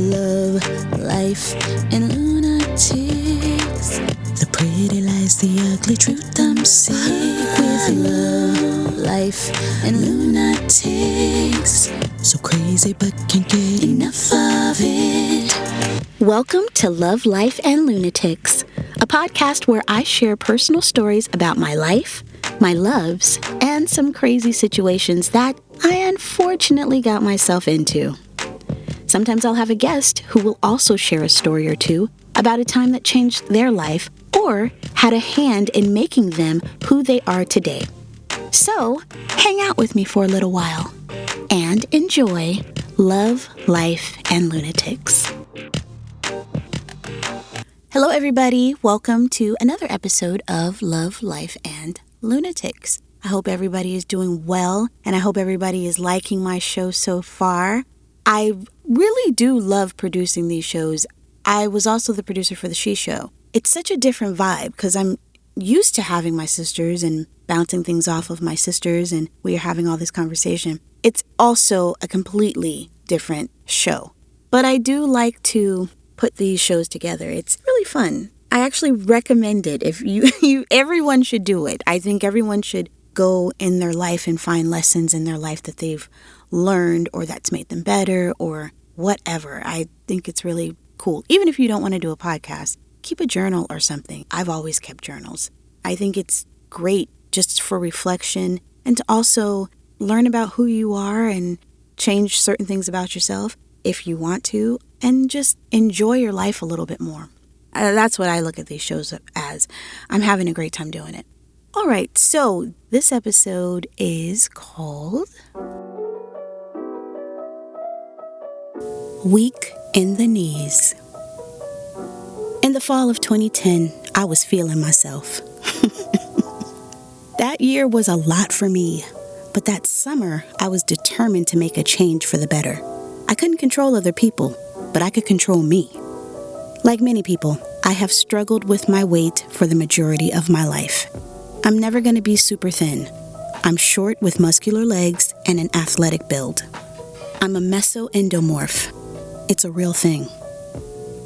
love, life, and lunatics. The pretty lies, the ugly truth, I'm sick with love, life, and lunatics. So crazy but can't get enough of it. Welcome to Love, Life, and Lunatics, a podcast where I share personal stories about my life, my loves, and some crazy situations that I unfortunately got myself into. Sometimes I'll have a guest who will also share a story or two about a time that changed their life or had a hand in making them who they are today. So, hang out with me for a little while and enjoy Love, Life, and Lunatics. Hello, everybody. Welcome to another episode of Love, Life, and Lunatics. I hope everybody is doing well, and I hope everybody is liking my show so far. I really do love producing these shows. I was also the producer for the She Show. It's such a different vibe because I'm used to having my sisters and bouncing things off of my sisters, and we are having all this conversation. It's also a completely different show. But I do like to put these shows together. It's really fun. I actually recommend it. If everyone should do it. I think everyone should go in their life and find lessons in their life that they've learned or that's made them better or whatever. I think it's really cool. Even if you don't want to do a podcast, keep a journal or something. I've always kept journals. I think it's great just for reflection and to also learn about who you are and change certain things about yourself if you want to, and just enjoy your life a little bit more. That's what I look at these shows as. I'm having a great time doing it. All right, so this episode is called Weak in the Knees. In the fall of 2010, I was feeling myself. That year was a lot for me, but that summer, I was determined to make a change for the better. I couldn't control other people, but I could control me. Like many people, I have struggled with my weight for the majority of my life. I'm never going to be super thin. I'm short with muscular legs and an athletic build. I'm a mesoendomorph. It's a real thing.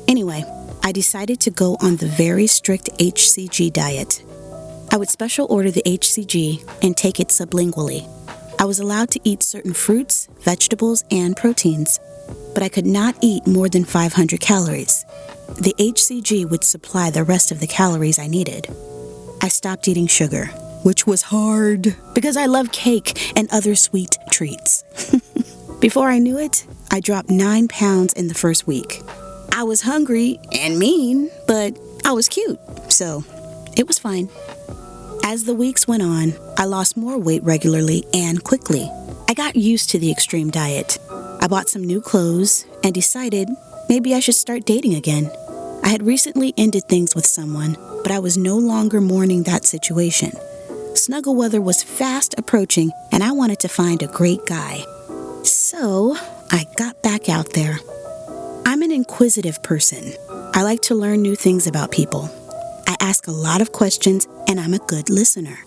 Anyway, I decided to go on the very strict HCG diet. I would special order the HCG and take it sublingually. I was allowed to eat certain fruits, vegetables, and proteins, but I could not eat more than 500 calories. The HCG would supply the rest of the calories I needed. I stopped eating sugar, which was hard because I love cake and other sweet treats. Before I knew it, I dropped 9 pounds in the first week. I was hungry and mean, but I was cute, so it was fine. As the weeks went on, I lost more weight regularly and quickly. I got used to the extreme diet. I bought some new clothes and decided maybe I should start dating again. I had recently ended things with someone, but I was no longer mourning that situation. Snuggle weather was fast approaching, and I wanted to find a great guy. So I got back out there. I'm an inquisitive person. I like to learn new things about people. I ask a lot of questions, and I'm a good listener.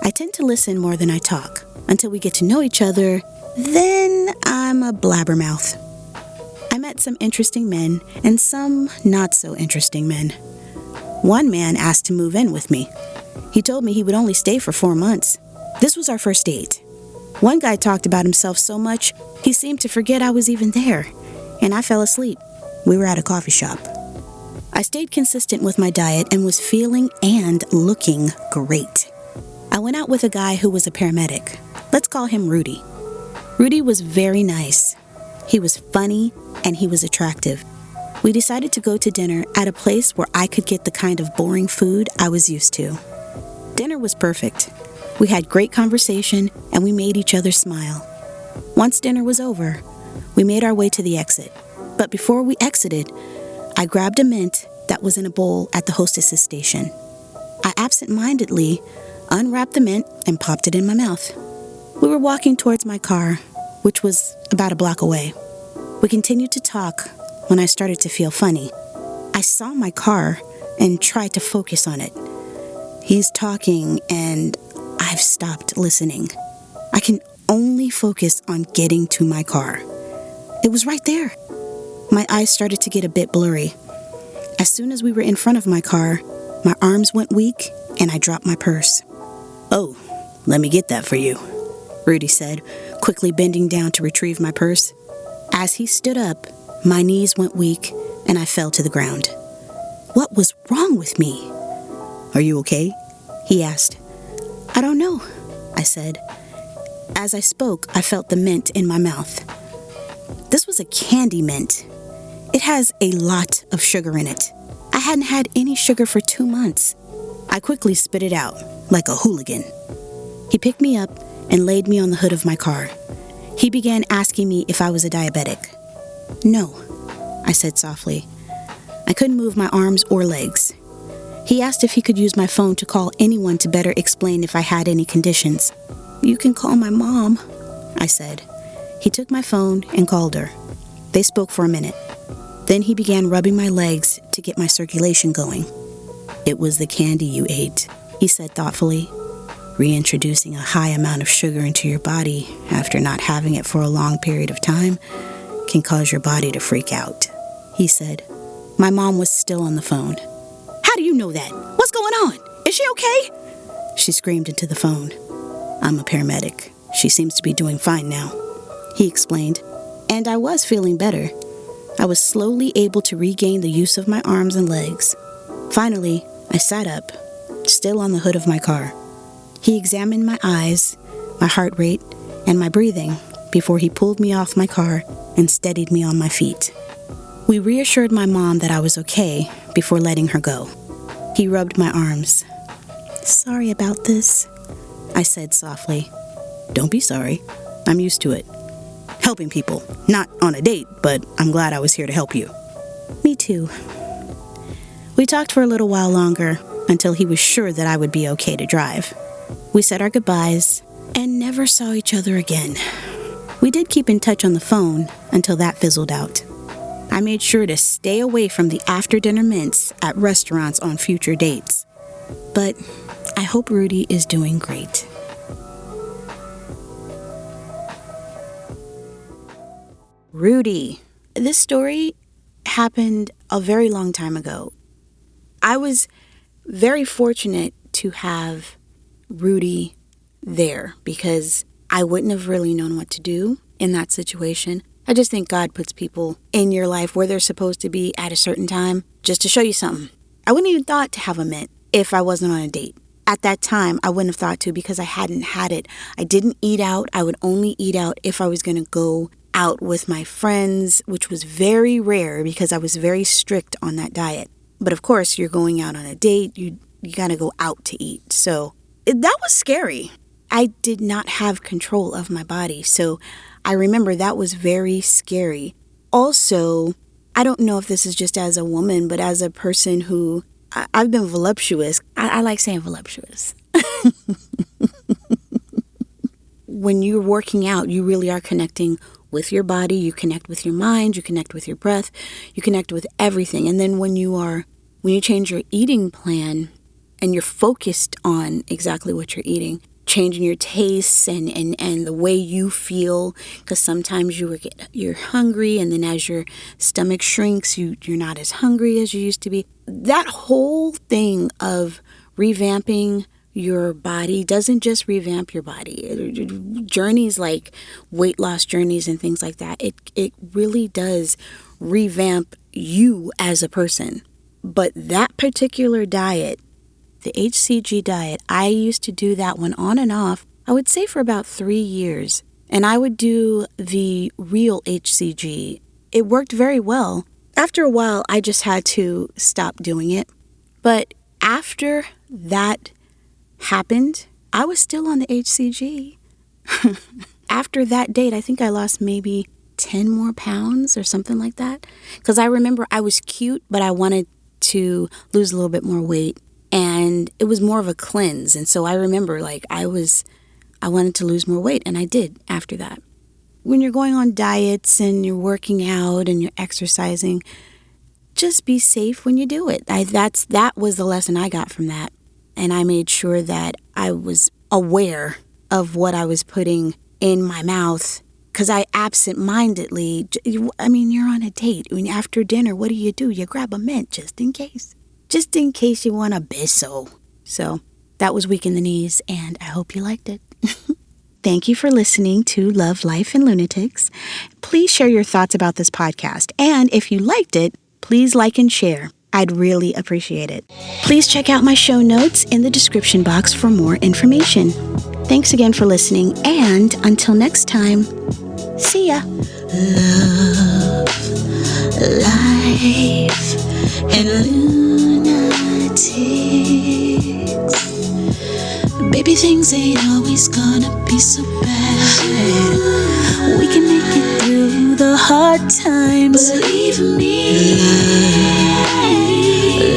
I tend to listen more than I talk. Until we get to know each other, then I'm a blabbermouth. I met some interesting men and some not so interesting men. One man asked to move in with me. He told me he would only stay for 4 months. This was our first date. One guy talked about himself so much, he seemed to forget I was even there, and I fell asleep. We were at a coffee shop. I stayed consistent with my diet and was feeling and looking great. I went out with a guy who was a paramedic. Let's call him Rudy. Rudy was very nice. He was funny and he was attractive. We decided to go to dinner at a place where I could get the kind of boring food I was used to. Dinner was perfect. We had great conversation and we made each other smile. Once dinner was over, we made our way to the exit. But before we exited, I grabbed a mint that was in a bowl at the hostess's station. I absent-mindedly unwrapped the mint and popped it in my mouth. We were walking towards my car, which was about a block away. We continued to talk when I started to feel funny. I saw my car and tried to focus on it. He's talking and I've stopped listening. I can only focus on getting to my car. It was right there. My eyes started to get a bit blurry. As soon as we were in front of my car, my arms went weak and I dropped my purse. "Oh, let me get that for you," Rudy said, quickly bending down to retrieve my purse. As he stood up, my knees went weak and I fell to the ground. What was wrong with me? "Are you okay?" he asked. "I don't know," I said. As I spoke, I felt the mint in my mouth. This was a candy mint. It has a lot of sugar in it. I hadn't had any sugar for 2 months. I quickly spit it out, like a hooligan. He picked me up and laid me on the hood of my car. He began asking me if I was a diabetic. "No," I said softly. I couldn't move my arms or legs. He asked if he could use my phone to call anyone to better explain if I had any conditions. "You can call my mom," I said. He took my phone and called her. They spoke for a minute. Then he began rubbing my legs to get my circulation going. "It was the candy you ate," he said thoughtfully. "Reintroducing a high amount of sugar into your body after not having it for a long period of time can cause your body to freak out," he said. My mom was still on the phone. "How do you know that? What's going on? Is she okay?" She screamed into the phone. "I'm a paramedic. She seems to be doing fine now," he explained. And I was feeling better. I was slowly able to regain the use of my arms and legs. Finally, I sat up, still on the hood of my car. He examined my eyes, my heart rate, and my breathing before he pulled me off my car and steadied me on my feet. We reassured my mom that I was okay before letting her go. He rubbed my arms. "Sorry about this," I said softly. "Don't be sorry. I'm used to it. Helping people. Not on a date, but I'm glad I was here to help you." "Me too." We talked for a little while longer until he was sure that I would be okay to drive. We said our goodbyes and never saw each other again. We did keep in touch on the phone until that fizzled out. I made sure to stay away from the after-dinner mints at restaurants on future dates. But I hope Rudy is doing great. Rudy. This story happened a very long time ago. I was very fortunate to have Rudy there because I wouldn't have really known what to do in that situation. I just think God puts people in your life where they're supposed to be at a certain time just to show you something. I wouldn't even thought to have a mint if I wasn't on a date. At that time, I wouldn't have thought to because I hadn't had it. I didn't eat out. I would only eat out if I was going to go out with my friends, which was very rare because I was very strict on that diet. But of course, you're going out on a date, you got to go out to eat. So that was scary. I did not have control of my body. So I remember that was very scary. Also, I don't know if this is just as a woman, but as a person who, I've been voluptuous. I like saying voluptuous. When you're working out, you really are connecting with your body, you connect with your mind, you connect with your breath, you connect with everything. And then when you change your eating plan and you're focused on exactly what you're eating, changing your tastes and the way you feel, because sometimes you're hungry, and then as your stomach shrinks, you're not as hungry as you used to be. That whole thing of revamping your body doesn't just revamp your body. Journeys like weight loss journeys and things like that, it really does revamp you as a person. But that particular diet, the HCG diet, I used to do that one on and off, I would say for about 3 years. And I would do the real HCG. It worked very well. After a while, I just had to stop doing it. But after that happened, I was still on the HCG. After that date, I think I lost maybe 10 more pounds or something like that. Because I remember I was cute, but I wanted to lose a little bit more weight. And it was more of a cleanse. And so I remember I wanted to lose more weight, and I did after that. When you're going on diets and you're working out and you're exercising, just be safe when you do it. That was the lesson I got from that. And I made sure that I was aware of what I was putting in my mouth Because I absent-mindedly, you're on a date. After dinner, what do? You grab a mint just in case. Just in case you want a beso. So that was Weak in the Knees, and I hope you liked it. Thank you for listening to Love, Life, and Lunatics. Please share your thoughts about this podcast. And if you liked it, please like and share. I'd really appreciate it. Please check out my show notes in the description box for more information. Thanks again for listening, and until next time, see ya. Love, life, and lunatics. Baby, things ain't always gonna be so bad. We can make it through the hard times. Believe me.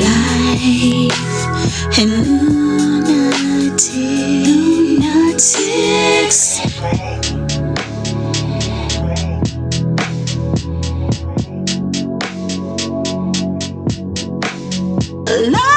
Life and lunatics. Love.